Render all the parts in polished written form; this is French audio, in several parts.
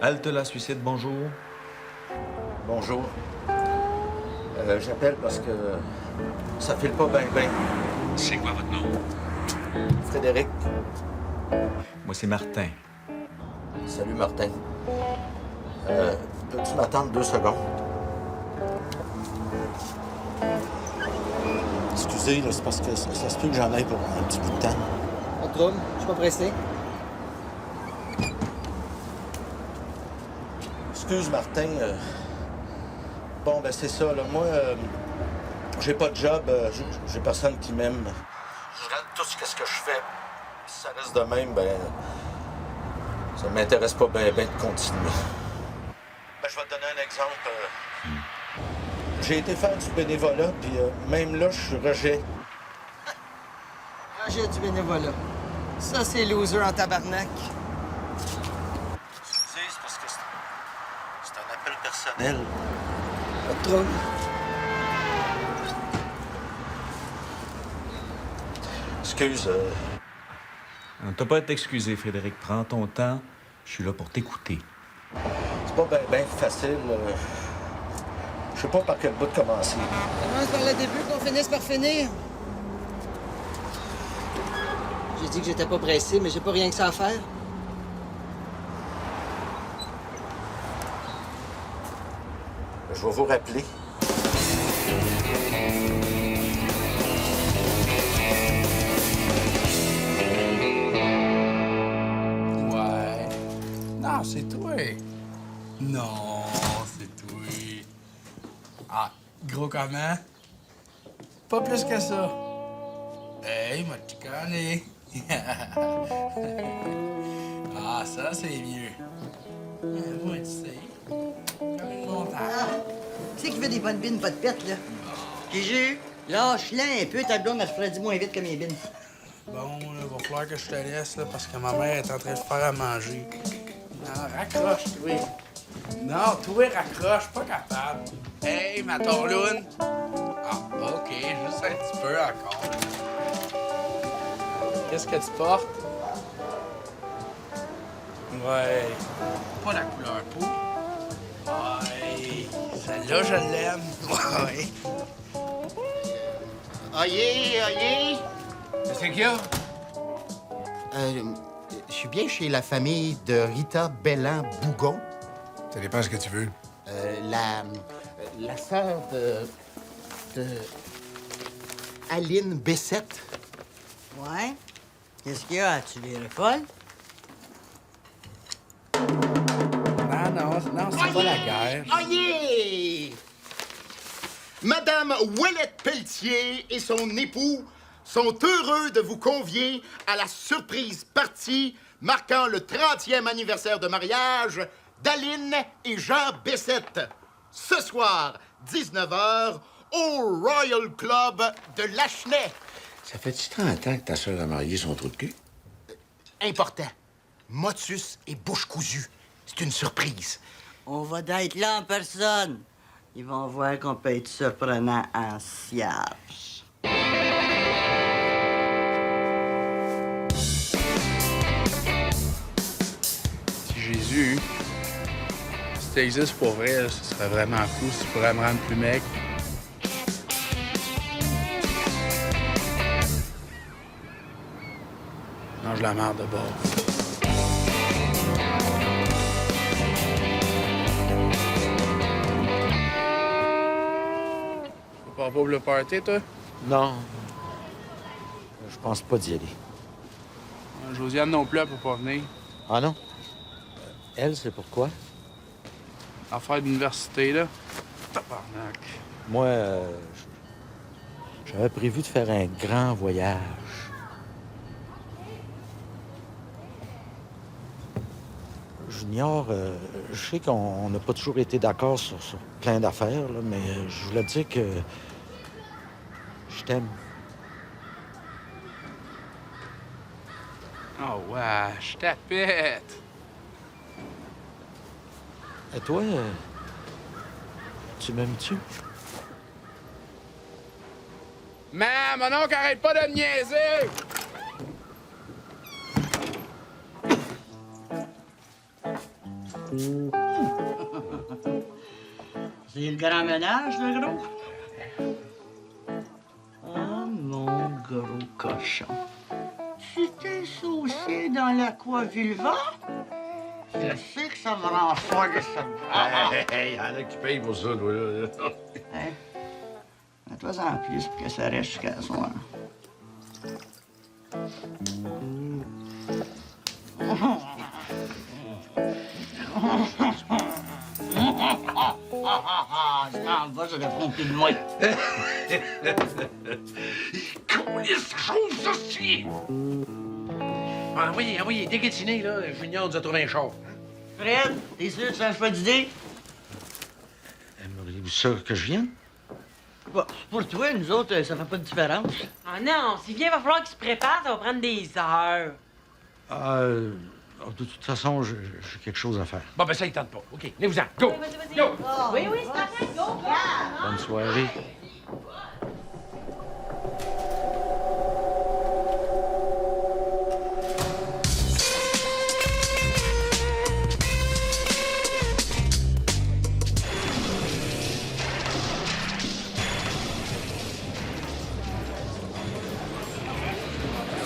Halte la suicide, bonjour. Bonjour. J'appelle parce que ça file pas bien. C'est quoi votre nom? Frédéric. Moi, c'est Martin. Salut, Martin. Peux-tu m'attendre 2 secondes? Excusez, là, c'est parce que ça se peut que j'en aille pour un petit bout de temps. Pas de trouble, je suis pas pressé. Excuse, Martin. Bon, ben c'est ça, là. Moi, j'ai pas de job, j'ai personne qui m'aime. Je rate tout ce que je fais. Si ça reste de même, ben... ça m'intéresse pas bien de continuer. Ben, je vais te donner un exemple. J'ai été faire du bénévolat, puis même là, je suis rejet. Rejet du bénévolat. Ça, c'est loser en tabarnak. Excusez, c'est parce que c'est un appel personnel. Pas de trouble. Excuse, T'as pas à t'excuser, Frédéric. Prends ton temps. Je suis là pour t'écouter. c'est pas bien facile. Je sais pas par quel bout de commencer. Commence par le début, qu'on finisse par finir. J'ai dit que j'étais pas pressé, mais j'ai pas rien que ça à faire. Je vais vous rappeler. Ouais. Non, c'est toi. Non, c'est toi. Ah, gros comment? Pas plus que ça. Hey, moi, tu connais. Ah, ça, c'est mieux. Moi, tu sais. Comme une montagne. Tu sais qui veut des bonnes bines, pas de pète, là? Gigi, lâche-la un peu, ta blonde, elle se ferait du moins vite comme les bines. Bon, il va falloir que je te laisse, là, parce que ma mère est en train de faire à manger. Non, raccroche, toi. Non, toi, raccroche, pas capable. Hey, ma tourloune. Ah, OK, juste un petit peu encore. Qu'est-ce que tu portes? Ouais. Pas la couleur peau. Ouais. Celle-là, je l'aime. Ouais. Oyez! Qu'est-ce qu'il y a? Je suis bien chez la famille de Rita Bellan-Bougon. Ça dépend ce que tu veux. La sœur de Aline Bessette. Ouais? Qu'est-ce qu'il y a? As-tu viré folle? Non, c'est pas la guerre. Oyez! Madame Ouellette Pelletier et son époux sont heureux de vous convier à la surprise partie marquant le 30e anniversaire de mariage d'Aline et Jean Bessette. Ce soir, 19h, au Royal Club de Lachenay. Ça fait-tu 30 ans que ta sœur a marié son trou de cul? Important. Motus et bouche cousue. C'est une surprise. On va d'être là en personne. Ils vont voir qu'on peut être surprenant en cierge. Si Jésus, si t'existes pour vrai, là, ce serait vraiment cool si tu pourrais me rendre plus mec. Mange la merde de bord. Tu pars pas pour le party, toi? Non. Je pense pas d'y aller. Josiane non plus, elle peut pas venir. Ah non? Elle, c'est pourquoi? Affaire d'université, là. Tabarnak. Moi, j'avais prévu de faire un grand voyage. Junior, je sais qu'on n'a pas toujours été d'accord sur plein d'affaires, là, mais je voulais te dire que je t'aime. Oh, ouais, je tapette. Et toi, tu m'aimes-tu? Man, mon oncle arrête pas de me niaiser! C'est le grand ménage, le gros? Oh, mon gros cochon. Si t'es saucé dans l'aqua vulva, je sais que ça me rend fort de ça. Hey, y'en a qui payent pour ça, toi, là. Hein? Mets-toi en plus pour que ça reste jusqu'à soir. Ça va, ça répond plus de moi. Coulisse, chose, ça, si! Ah oui, déguetiné, là. Junior nous a trouvé un char. Fred, t'es sûr que tu changes pas d'idée? Aimeriez-vous ça que je vienne? Bon, pour toi, nous autres, ça fait pas de différence. Ah non, s'il vient, il va falloir qu'il se prépare, ça va prendre des heures. De toute façon, j'ai quelque chose à faire. Bon, ben ça, il tente pas. OK, venez-vous-en. Go! Go! Oui, c'est parfait. Go, go! Bonne soirée.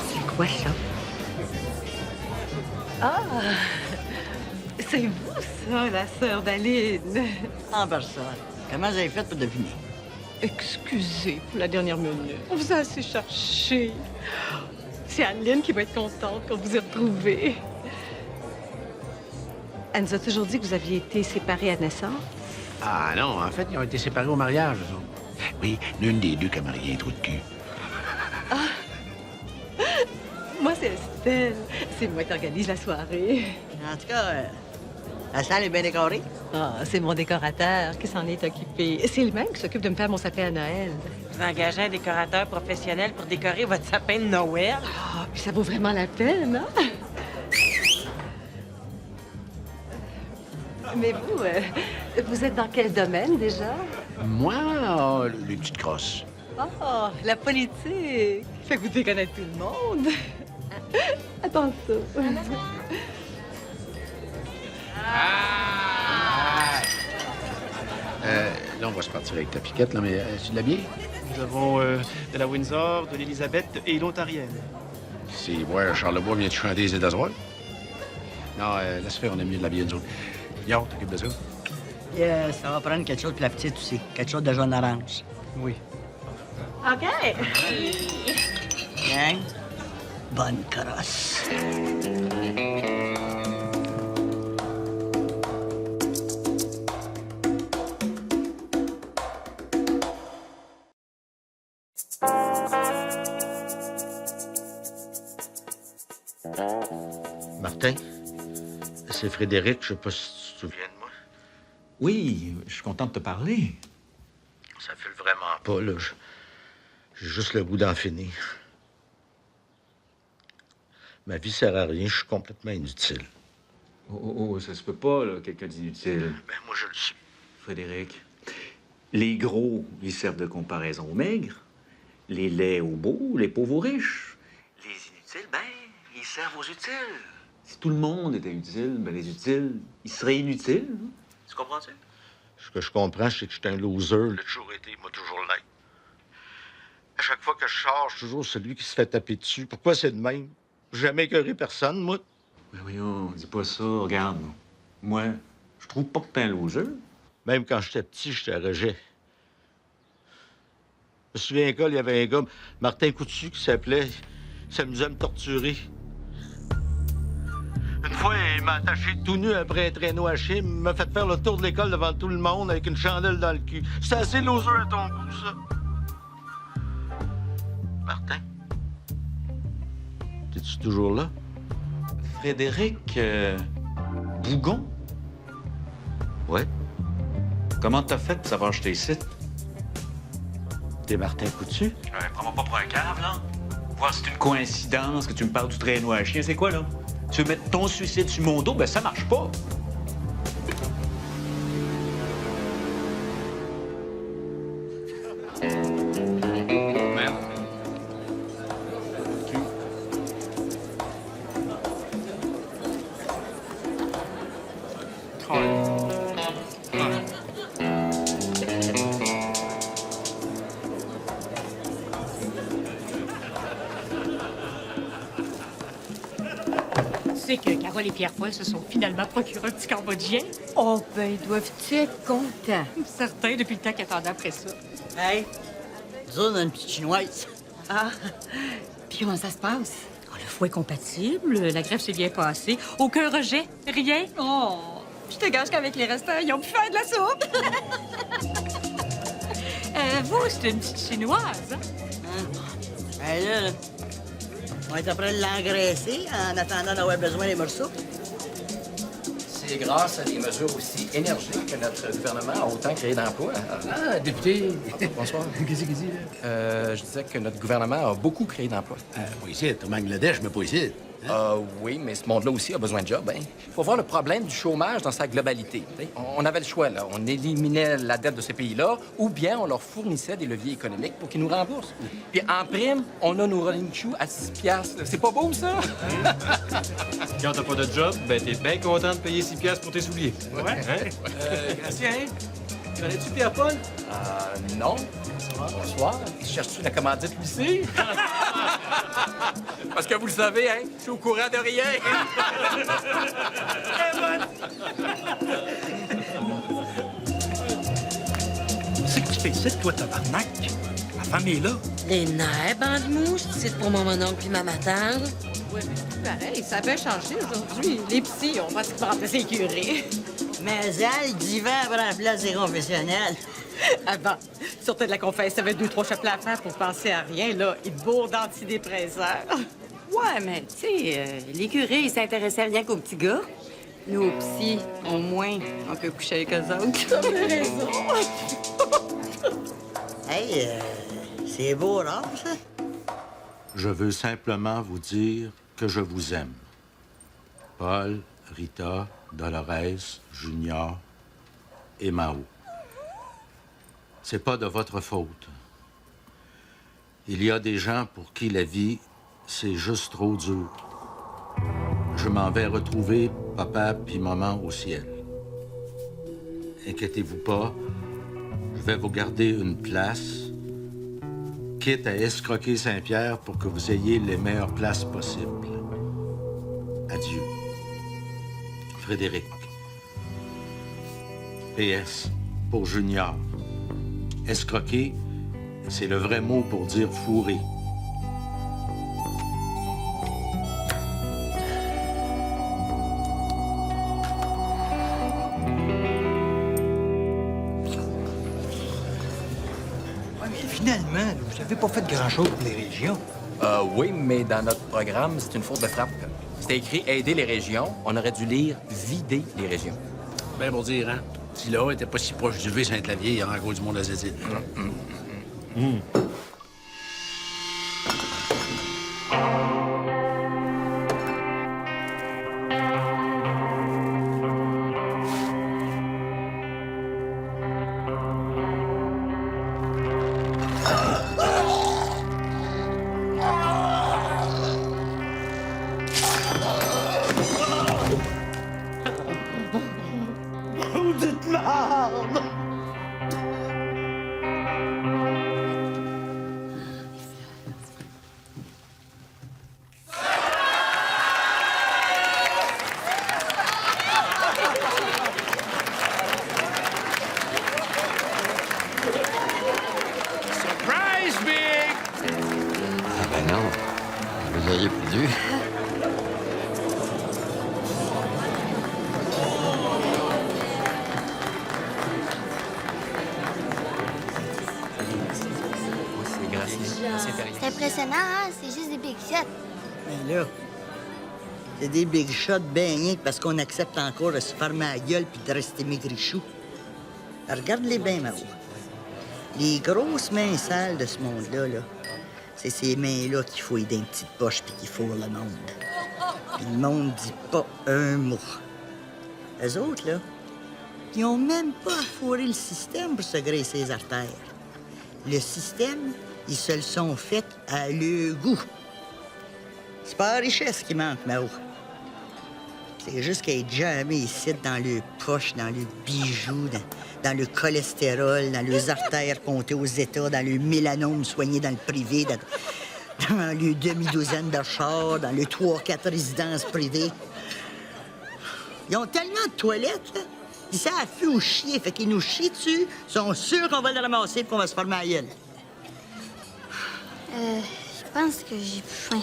C'est quoi ça? Ah! C'est vous, ça, la sœur d'Aline. En personne. Comment vous avez fait pour deviner? Excusez pour la dernière minute. On vous a assez cherché. C'est Aline qui va être contente qu'on vous ait retrouvé. Elle nous a toujours dit que vous aviez été séparés à naissance. Ah non, en fait, ils ont été séparés au mariage, eux autres. Oui, l'une des deux qui a marié un trou de cul. Moi, c'est Estelle. C'est moi qui organise la soirée. En tout cas, la salle est bien décorée. Ah, c'est mon décorateur qui s'en est occupé. C'est le même qui s'occupe de me faire mon sapin à Noël. Vous engagez un décorateur professionnel pour décorer votre sapin de Noël? Ah, puis ça vaut vraiment la peine, hein? Mais vous êtes dans quel domaine déjà? Moi, les petites crosses. Oh, la politique. Fait que vous devez connaître tout le monde. À tantôt. Là, on va se partir avec ta piquette, là, mais tu de la bière? Nous avons de la Windsor, de l'Élisabeth et l'Ontarienne. C'est ouais, Charlebois vient de chanter les États-Unis. Non, laisse faire, on aime mieux de la bière, nous autres. Yo, t'occupes de ça? Ça va prendre quelque chose pour la petite aussi. Quelque chose de jaune-orange. Oui. OK. Gang, bonne crosse. Martin, c'est Frédéric, je sais pas si tu te souviens de moi. Oui, je suis content de te parler. Ça file vraiment pas, là. J'ai juste le goût d'en finir. Ma vie sert à rien, je suis complètement inutile. Oh, ça se peut pas, là, quelqu'un d'inutile. Ben, moi, je le suis. Frédéric, les gros, ils servent de comparaison aux maigres. Les laids aux beaux, les pauvres aux riches. Les inutiles, ben, ils servent aux utiles. Si tout le monde était utile, ben les utiles, ils seraient inutiles. Hein? Tu comprends-tu? Ce que je comprends, c'est que je suis un loser. J'ai toujours été, moi, toujours l'être. À chaque fois que je sors, je suis toujours celui qui se fait taper dessus. Pourquoi c'est de même? J'ai jamais écœuré personne, moi. Mais voyons, dis pas ça, regarde. Moi, je trouve pas que t'es un loser. Même quand j'étais petit, j'étais rejet. Je me souviens à l'école, il y avait un gars, Martin Coutu, qui s'appelait. Il s'amusait à me torturer. Une fois, il m'a attaché tout nu après un traîneau à chien, il m'a fait faire le tour de l'école devant tout le monde avec une chandelle dans le cul. C'est assez loser à ton goût, ça. Martin? T'es-tu toujours là? Frédéric Bougon? Ouais. Comment t'as fait pour savoir que j'étais ici? T'es Martin Coutu? Prends-moi pas pour un cave, là. Voir si c'est une coïncidence que tu me parles du traîneau à chien. C'est quoi, là? Tu veux mettre ton suicide sur mon dos? Ben, ça marche pas. sais que Carole et Pierre-Paul se sont finalement procurés un petit cambodgien? Oh, ben, ils doivent-tu être contents? Certains, depuis le temps qu'ils attendaient après ça. Hey, nous autres, on a une petite chinoise. Ah, puis comment ça se passe? Oh, le foie est compatible, la greffe s'est bien passée. Aucun rejet, rien. Oh, je te gage qu'avec les restants, ils ont pu faire de la soupe. Vous, c'est une petite chinoise, hein? Hey, là, on est après de l'engraisser en attendant d'avoir besoin des morceaux. C'est grâce à des mesures aussi énergiques que notre gouvernement a autant créé d'emplois. Ah, député. Bonsoir. Qu'est-ce qu'il dit, là? Je disais que notre gouvernement a beaucoup créé d'emplois. Pas ici, au Bangladesh, mais pas ici. Oui, mais ce monde-là aussi a besoin de job. Il faut voir le problème du chômage dans sa globalité. On avait le choix, là. On éliminait la dette de ces pays-là ou bien on leur fournissait des leviers économiques pour qu'ils nous remboursent. Puis en prime, on a nos rolling shoes à 6 piastres. C'est pas beau, ça? Quand t'as pas de job, ben t'es bien content de payer 6 piastres pour tes souliers. Ouais. Hein? Gracien, connais-tu Pierre-Paul? Non. Bonsoir. Cherches-tu la commandite, Lucie? Parce que vous le savez, hein, je suis au courant de rien. C'est que tu fais ici, toi, tabarnak? Ma femme est là. Les nerfs, bande mouche, c'est pour mon oncle puis ma tante. Ouais, mais c'est plus pareil, ça a bien changé aujourd'hui. Les petits ont pratiquement remplacé les curés. Mais elle, le divan prend la place des confessionnels. Avant, sortait de la confesse, t'avais 2-3 chapelets à faire pour penser à rien, là. Ils te bourrent d'antidépresseurs. Ouais, mais tu sais, les curés, ils s'intéressaient rien qu'aux petits gars. Nous, aux petits, au moins, on peut coucher avec eux autres. T'as raison. Hey, c'est beau, là, ça? Je veux simplement vous dire que je vous aime. Paul, Rita, Dolores, Junior et Mao. C'est pas de votre faute. Il y a des gens pour qui la vie, c'est juste trop dur. Je m'en vais retrouver papa puis maman au ciel. Inquiétez-vous pas, je vais vous garder une place, quitte à escroquer Saint-Pierre pour que vous ayez les meilleures places possibles. Adieu. Frédéric. PS, pour Junior. Escroquer, c'est le vrai mot pour dire fourrer. Ouais, mais finalement, là, vous n'avez pas fait grand-chose pour les régions. Oui, mais dans notre programme, c'est une faute de frappe. C'était écrit « Aider les régions ». On aurait dû lire « Vider les régions ». Ben, pour dire, hein? Si là, était pas si proche du V-Saint-Clavier, il y aurait encore du monde à Zézine. Surprise, Big! Ah ben non, vous auriez pu dû. C'est impressionnant, hein? C'est juste des big shots. Mais là, c'est des big shots baignés parce qu'on accepte encore de se fermer la gueule puis de rester maigrichou. Regarde-les bien, Mao. Les grosses mains sales de ce monde-là, là, c'est ces mains-là qui fouillent dans une petite poche puis qui fourrent le monde. Puis le monde dit pas un mot. Eux autres, là, ils ont même pas à fourrer le système pour se graisser les artères. Le système, ils se le sont fait à leur goût. C'est pas la richesse qui manque, Mao. C'est juste qu'elle est jamais ici dans le poche, dans le bijou, dans le cholestérol, dans les artères comptées aux États, dans le mélanome soigné dans le privé, dans le demi-douzaine de chars, dans le 3-4 résidences privées. Ils ont tellement de toilettes, là. Ils savent plus où chier, fait qu'ils nous chient dessus. Ils sont sûrs qu'on va le ramasser et qu'on va se former à la gueule. Je pense que j'ai plus faim.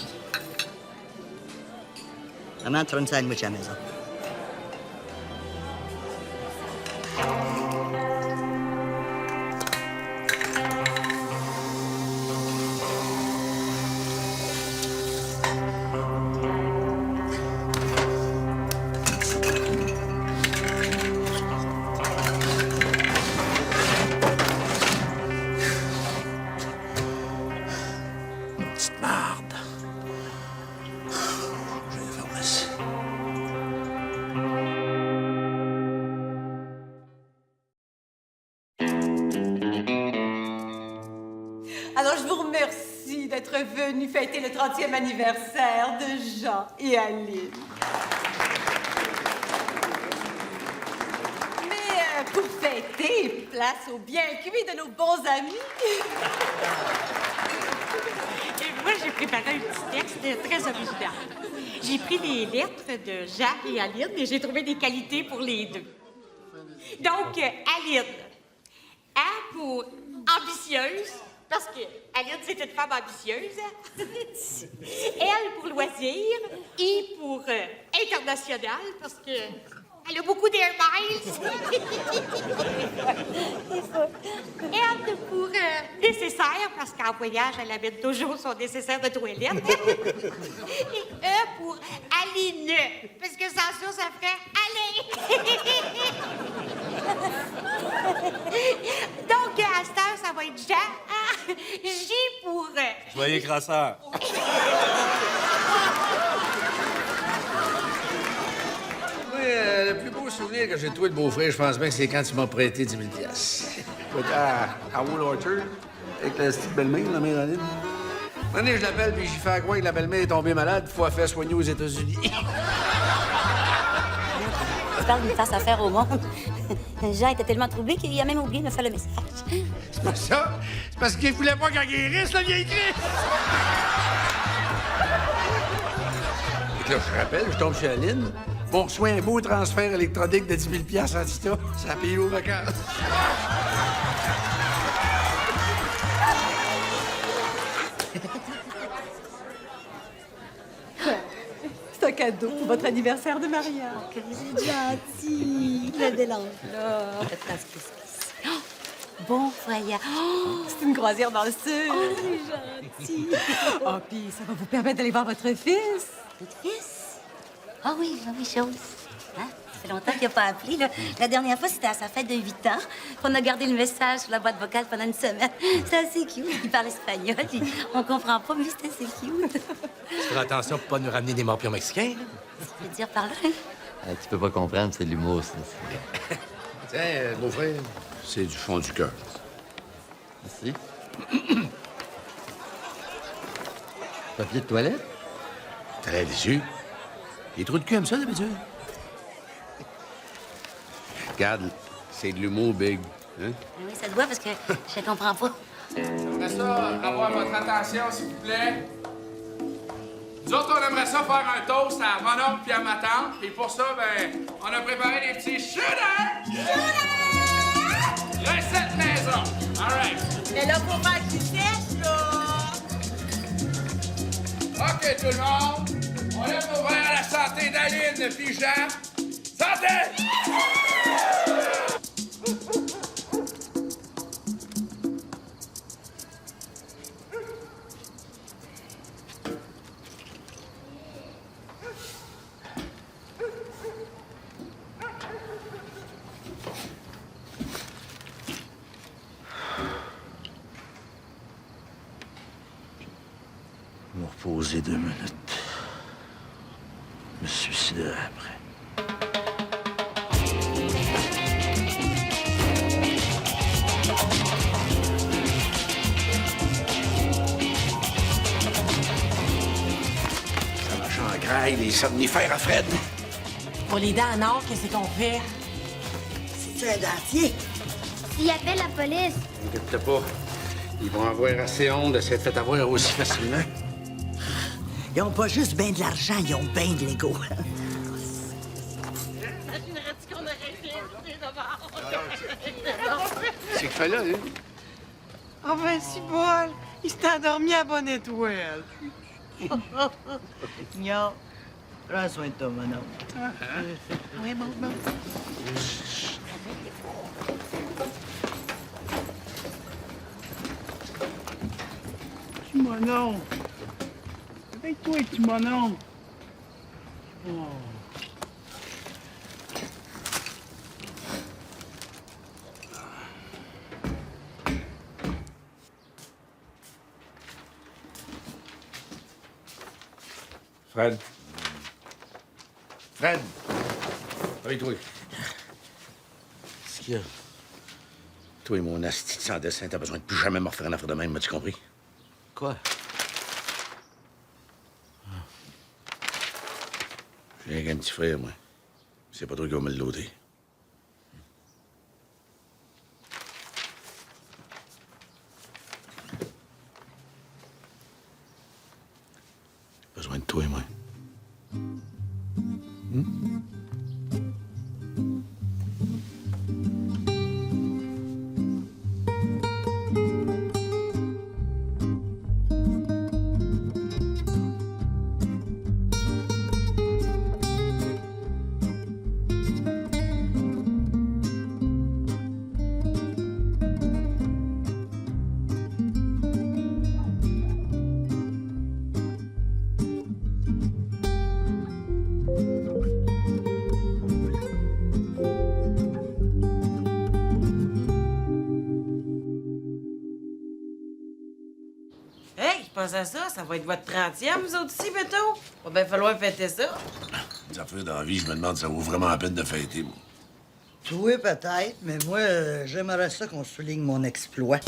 Maman te fera une sandwich à la maison. Petite marde. Je vais la pharmacie. Alors, je vous remercie d'être venu fêter le 30e anniversaire de Jean et Aline. Mais pour fêter, place au bien cuit de nos bons amis. Et moi, j'ai préparé un petit texte très original. J'ai pris les lettres de Jean et Aline et j'ai trouvé des qualités pour les deux. Donc, Aline. A pour ambitieuse, parce que Aline, c'est une femme ambitieuse. Elle pour loisir. I pour international, parce que elle a beaucoup d'air miles. Elle pour nécessaire, parce qu'en voyage, elle amène toujours son nécessaire de toilette. Et E pour Aline, parce que sans ça ferait Alain. Donc, à cette heure, ça va être Jean. J pour... Soyez crasseur. Oui, le plus beau souvenir que j'ai de toi, le beau-frère, je pense bien que c'est quand tu m'as prêté 10 000 Écoute, à Wool Orchard, avec la petite belle-mère, la mère Aline. Un moment donné, je l'appelle, puis j'y fais croire que la belle-mère est tombée malade, faut la faire soigner aux États-Unis. Tu parles d'une face à faire au monde. Jean était tellement troublé qu'il a même oublié de me faire le message. C'est pas ça. C'est parce qu'il voulait pas qu'elle guérisse, la vieille Christ. Et que là, je rappelle, je tombe chez Aline. On reçoit un beau transfert électronique de 10 000 en Tita. Ça paye aux vacances. C'est un cadeau pour votre anniversaire de mariage. Que vous êtes gentil. Le bel enveloppe. Bon voyage. Oh, c'est une croisière dans le sud. Oh, c'est gentil. Oh, puis ça va vous permettre d'aller voir votre fils. Votre fils? Ah oui, chose. Hein? Ça fait longtemps qu'il n'a pas appelé. Là. La dernière fois, c'était à sa fête de 8 ans qu'on a gardé le message sur la boîte vocale pendant une semaine. C'est assez cute. Il parle espagnol. Puis on comprend pas, mais c'est assez cute. Tu feras attention pour pas nous ramener des morpions mexicains. Tu veux dire par là? Tu peux pas comprendre, c'est de l'humour, ça. Tiens, beau-frère, c'est du fond du cœur. Merci. Papier de toilette? Très déçu. Des trous de cul comme ça, d'habitude? Regarde, c'est de l'humour, Big. Hein? Oui, ça doit, parce que je comprends pas. J'aimerais ça avoir votre attention, s'il vous plaît. Nous autres, on aimerait ça faire un toast à mon oncle puis à ma tante. Et pour ça, ben, on a préparé des petits shooters! Recette maison! All right. Mais là, faut faire du test, là! OK, tout le monde. On lève nos verres à la santé d'Aline puis Jean. Santé! Je vais me reposer 2 minutes. Je me suiciderai après. Ça marche en graille, les somnifères à Fred. Pour les dents en or, qu'est-ce qu'on fait? C'est un dentier. S'il appelle la police. Inquiète-toi pas. Ils vont avoir assez honte de s'être fait avoir aussi facilement. Ils ont pas juste bien de l'argent, ils ont bien de l'ego. C'est qu'il fait là, hein? Ah ben, si bol! Il s'est endormi à bonne étoile. Non. Prends soin de toi, mon homme. Oui, mon. Petit monon. Avec toi, petit monon. Oh. Fred. Fred! Avec toi. Qu'est-ce qu'il y a? Toi et mon asti de sans dessin, t'as besoin de plus jamais me refaire une affaire de même, m'as-tu compris? Quoi? J'ai rien qu'un petit frère, moi. C'est pas toi qui va me le loader. J'ai besoin de toi et moi. Hey, je pense à ça. Ça va être votre 30e, vous autres ici, bientôt. Va bien falloir fêter ça. Les affaires dans la vie, je me demande si ça vaut vraiment la peine de fêter, moi. Toi, peut-être, mais moi, j'aimerais ça qu'on souligne mon exploit.